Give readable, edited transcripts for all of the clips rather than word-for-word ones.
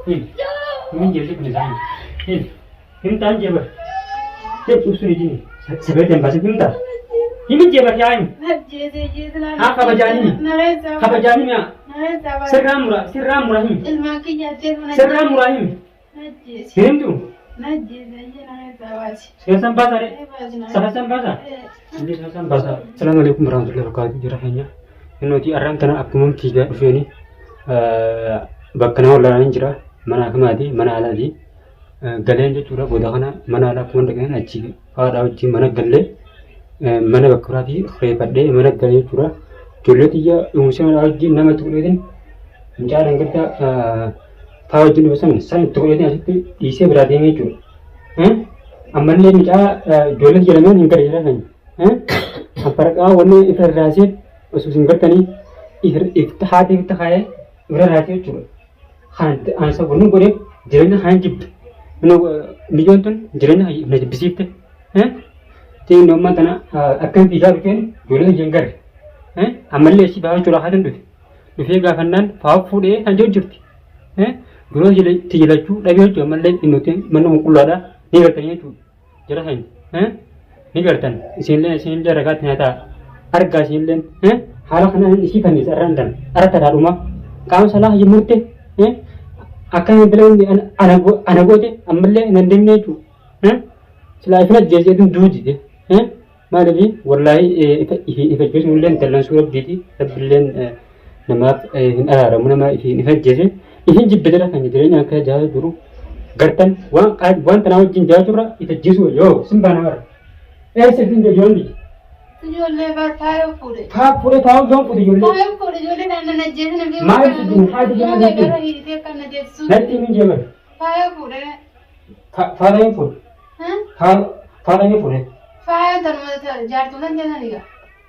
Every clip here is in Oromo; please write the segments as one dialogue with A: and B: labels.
A: Min jadi penjelasan. Ini tan jawab. Cek usul ini. Sebagai tempat sebentar. Ini jawab yang. Apa bacaan ini? Apa bacaan ini? Seram murah ini. Seram murah ini. Kirim tu. Sekarang bahasa. Sekarang bahasa. Ini sekarang bahasa. Assalamualaikum warahmatullahi wabarakatuh. Jurahnya. Ini nanti orang tanah aku mungkin tiga ini. Bakal orang lain jurah. Mana kemadi, mana aladi. Galen je curah bodoh kana mana ala pun dengan aji. Ada aji mana galle. Mana bakurati khaypade mana galle curah. Curah tiga umusan aji nama tu kemudian. Jangan kita tahu jenis macam saya tu kemudian asyik isi berarti ini curah. Aman le mica jualan jalan ni ingkar jalan kan. Apa kau warna iftar rasid usus ingkar tani iftihad iftar rasid curah. Han answer warna boleh jalan han jib. Nijon tun jalan na bisip te nomma tana akan tiga rupiah jualan jenggar amalle si bawa curah hadan tu ga fandan fa fude anjo jurti jualan jalan cu dabi tu amalle inote manu kulada ni katanya tu jara hain ni katan sin ragat nyata arga sin hala kana isi kami sarandan arata rumah kamu salah yemurte akan bilang di anak je amalle nandemnya tu selain itu jadi itu dua je mana ni wallahi ifajus mulen dalam surah jadi tabilen nama ramuna nama ifajus ini jibedera kan jadi nak jauh dulu gertan wan tanah jin jauh surah ifajus yo sembana mar sedih dia jual ni
B: jual lebar tahu pure
A: tahu jauh pure jual
B: nana jadi nabi
A: mai sedih hati jangan nanti ni jual
B: tahu pure
A: Faham yang pun? Faham yang pun?
B: Faham tanpa jar tulan jangan ni ga?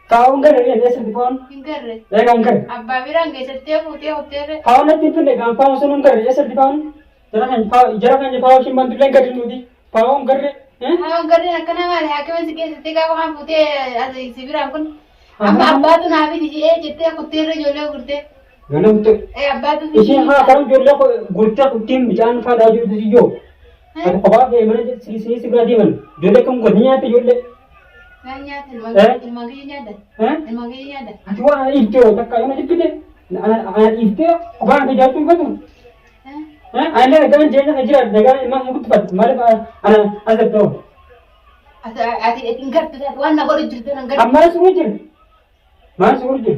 A: Kau enggak ada yang seperti pun?
B: Enggak re.
A: Enggak.
B: Abah bilang enggak setiap hotel re.
A: Kau nanti tu legang, kau suruh enggak ada seperti pun? Jangan kau simpan tu legang tu di. Kau enggak ada?
B: Enggak ada nak kenapa? Hakim masih setiap kau kan putih ada isi bilang pun. Abah tu nabi di setiap hotel re jual kurte.
A: Mana tu?
B: Abah tu.
A: Isi kalau jual kurte kutim jangan pada jual tu jo. Ada apa ke mana sih berarti man? Jual kamu kau niat jual.
B: Nanya tu, ilmunya ada. Ilmunya ada.
A: Aduh, itu tak kaya macam tu deh. Anak itu, orang kerja tu kan tu. Anak kan jenis kerja, negara memang mukut pat. Mana anak ada tu.
B: Ada tinggal tu, tuan nak boleh cerita nak.
A: Amar semua je. Mana semua je.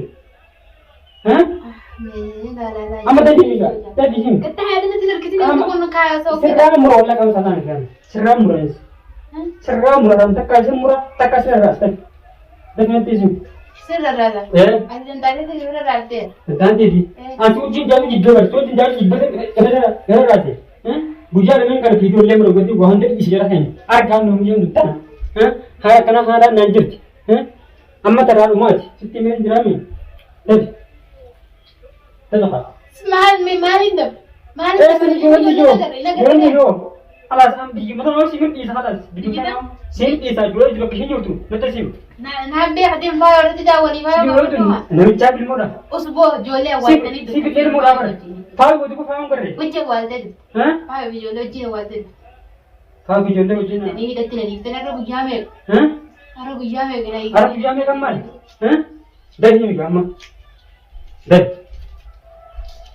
A: Amma tadi ni.
B: Kita ada nanti nak kita ni pun nak kaya so.
A: Seram murah lah kamu sana kan. Seram murah. Seram murah tak kasih murah, tak kasih rasa. Dengan tisu.
B: Seram rasa. Ada tadi tu seram rasa.
A: Tadi di. Cuci jam jidul, cuci jam jidul. Kerana rasa. Bujar dengan kalau video lem rogo tu gua hendak isi jalan ni. Arkan nunggu tu. Hari kena hari nanjut. Amma terlalu muat. Siti main drama. Tadi.
B: Smile me marindo.
A: Marindo. Alas am di mana orang sih ni sahaja. Sim isa jual juga kisah tu. Betul sim.
B: Nabi hadim bayar tu jauh ni bayar.
A: Nabi cakap lima dah.
B: Usbo jual ya wal tadi tu.
A: Sim kita lima dah. Faham betul kau faham kerja.
B: Kunci wal tadi. Faham jual je wal tadi.
A: Faham jual je na.
B: Ni dah tina ni. Tina rabu jamel. Rabu jamel kena.
A: Rabu jamel kamal. Dah ni kamal. Dah.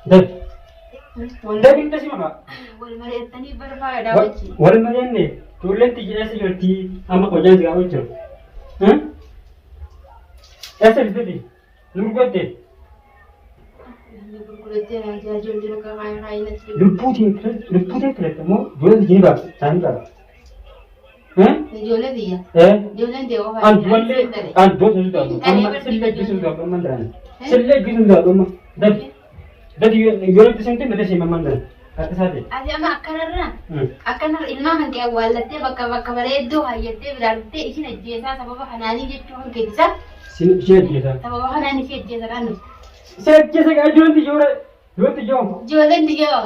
A: Dah kita sih mana?
B: Wal mari tani berapa dah wajib.
A: Wal mari ni, tulen tiga asa jualti, ama kau jangan juga wajib. Asa itu di, lupa deh. Lupa deh kereta, mau jual di sini bang, sana bang.
B: Jual dia. Jual dia.
A: Dua sudah. Selek sudah, pemandangan. Selek sudah, dah. Dah jual tu sendiri macam mana mandang? Kata sahaja.
B: Asyik ama akan ilmu kan ke awal, letih baka beredo hayat berarti isi naji sa sebab hanani je tu kan kita.
A: Siapa dia?
B: Sebab hanani siapa dia kan?
A: Siapa saya jual tu jual.
B: Jualan dia,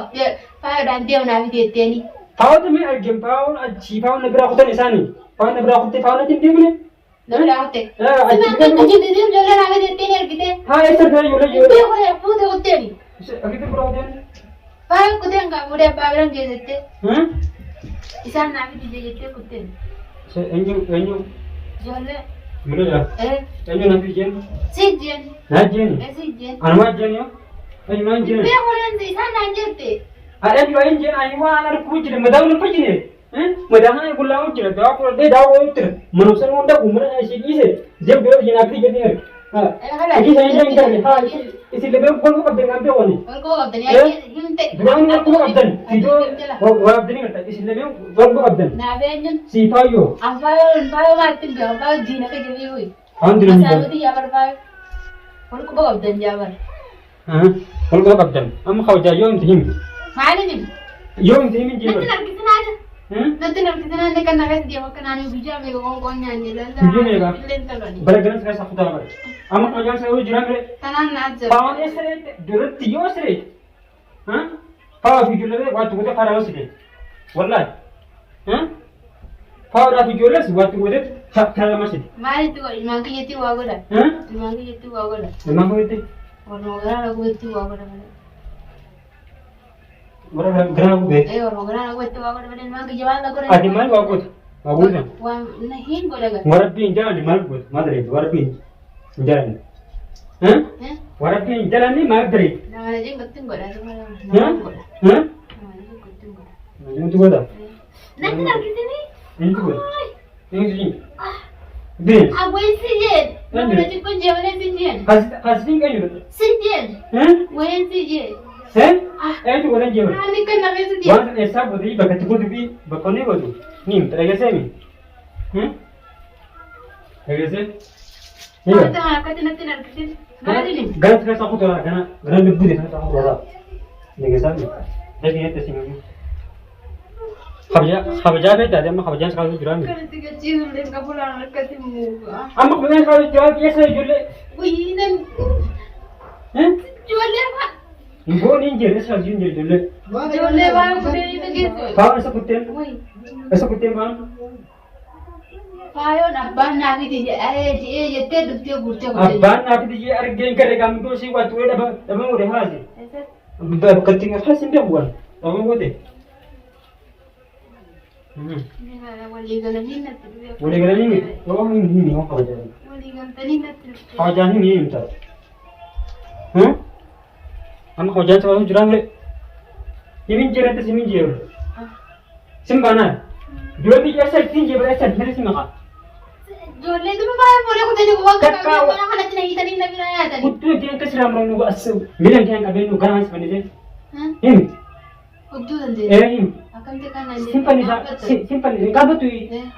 B: faham dan dia nak video ni.
A: Faham tu ni agam faham, aji faham negara aku tu ni sana. Faham negara aku tu faham nanti dia mana?
B: Negara aku tu.
A: Aji
B: kan tu jadi dia jualan nak video ni kita.
A: Haa, esok dah jual.
B: Dia boleh foto hotel ni.
A: Akhirnya berapa dia?
B: Faaya kuteen kan fuudhee abbaa biraan geessette.
A: Hmm?
B: Isaan naaf itti jettee kuteen.
A: Eenyu
B: Ijoollee.
A: Mul'ata. Eenyu naaf ijeen?
B: Si jeen.
A: Naa jeeni?
B: Si jeen.
A: Anuma ijeen yoo? Eenyu maa ijeen?
B: Bee hoolaan isaan naan jette.
A: Eenyu waa ijeen ani waan arguu jira madaa waliin fajjine. Madaa kana gullaa jira daa fudhadhee daa wayii jira. Manumsa hunda uummanaa ishee dhiise jabdee hojii naaf ijeen. Iji saya yang jadi, isi lebih pun kau abdeng ambil wani.
B: Kau abdeng ya, himte.
A: Bukan aku abdeng, itu wah abdeng kata, isi lebih pun kau abdeng.
B: Nabenyun.
A: Si Fayo.
B: Fayo mati gak, Fayo jina ke jadi hui.
A: Alhamdulillah.
B: Masa itu ya Fayo. Kau abdeng jabar.
A: Kau abdeng. Am kau jauh intihim.
B: Mana nih?
A: Jauh intihim jiwa.
B: Nanti nak kita nada. Nanti nak kita nada kan nak dia makan anu bija mega kau nyanyi lah.
A: Bija mega.
B: Lentar ni.
A: Berageran saya satu tahun. Am kau jangan saya ujung le.
B: Tanan aja.
A: Pawan esre, dulu tiga esre. Pawan video le, waktu kita farah esre. Wallahi. Pawan video le, waktu kita farah masih.
B: Mari tu imang kiti wagoda. Imang kiti wagoda.
A: Memang begitu.
B: Orang orang aku itu wagoda.
A: Orang gerak be.
B: Orang orang aku itu wagoda. Imang kiti wagoda.
A: Adi mal wagut. Wagutnya.
B: Wah, nahin boleh gak?
A: Warapin jalan di Malbut, Madrid, warapin jalan. Warapin jalan di Madrid.
B: Nama aja keting gak ada malam.
A: Nama
B: aja keting gak.
A: Itu gua dah.
B: Nanti nak kita ni.
A: Itu gua. Ini sini. Deh.
B: Aku sijen. Nama aja kau jalan sijen.
A: Kasih kan juga.
B: Sijen. Wen sijen.
A: Itu gua yang jalan.
B: Ani kan nama sijen.
A: Wah, esa budi bakat tu budi bakone budi. Nim, terasa semi. Terasa? Iya.
B: Kata nanti nak kita. Mana ni?
A: Ganas kerasa aku tu lah, ganas lebih deh kerasa aku tu lah. Ni kesal ni. Jadi ni tersinggah. Khabaja beda, dia mah khabaja sekali jualan.
B: Kalau tiga cium deh, kau pulang kasih muka.
A: Amak punya sekali jual biasa jual.
B: Wih, dan jual apa?
A: Ibu ni jual sekali jual.
B: Jual apa? Boleh itu gitu.
A: Kau esok kuten?
B: Wih.
A: Esok kuten bang?
B: Fayo nak ban nak itu je, je teh bukti.
A: Ban nak itu je, argen kerja kami tu si waktu itu apa mudah hasil. Ketinggal hasil dia bukan, apa mudah.
B: Boleh galan ni nanti.
A: Boleh galan ni? Oh ini apa kerja?
B: Boleh galan tadi nanti.
A: Kerja ni minta. Am kerja selalu jualan le. Ini jerat tu sini jerat. Simbana. Jual ni asal sini jerat asal mana sih mak?
B: Jual itu apa? Boleh aku tanya kau apa? Mana kalau cina kita ni nak bila tadi?
A: Kutu dia kesram orang nu asal. Bilang dia nak beli nu ganas mana je? Ini.
B: Kutu nanti.
A: Ini.
B: Akan tekan nanti.
A: Simpan ni. Kamu tu.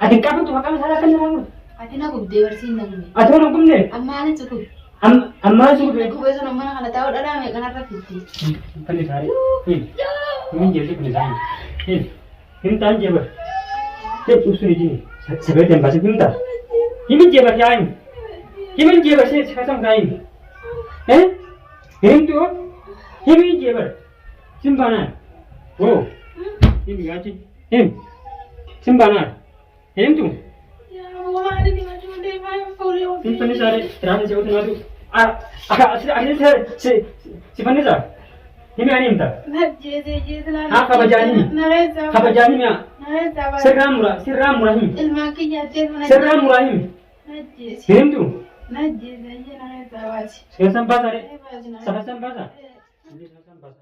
A: Adik kamu tu akan salah kan orang.
B: Ati nak kubde versi nanti.
A: Ada orang kumne.
B: Amma ni cukup.
A: Amma cukup.
B: Aku besok nama nak tahu ada apa kena rapi.
A: Simpan ni sari. Ini jadi penyelesaian. Ini tanya ber. Dia usul ini. Sebagai tempat sebentar. Ini je berjalan. Ini je bersih sekarang kain. Ini tu. Ini je ber. Simpanan. Oh. Ini gaji. Ini. Simpanan. Ini tu. Simpan ni sari. Terang jauh tu nadu. Akhirnya simpan ni sah. Ini ani minta. Apa baca ini? Apa baca ini ya? Seram murah ini. Seram murah ini. Ini tu. Sekarang sampai sari. Sampai. Ini sampai.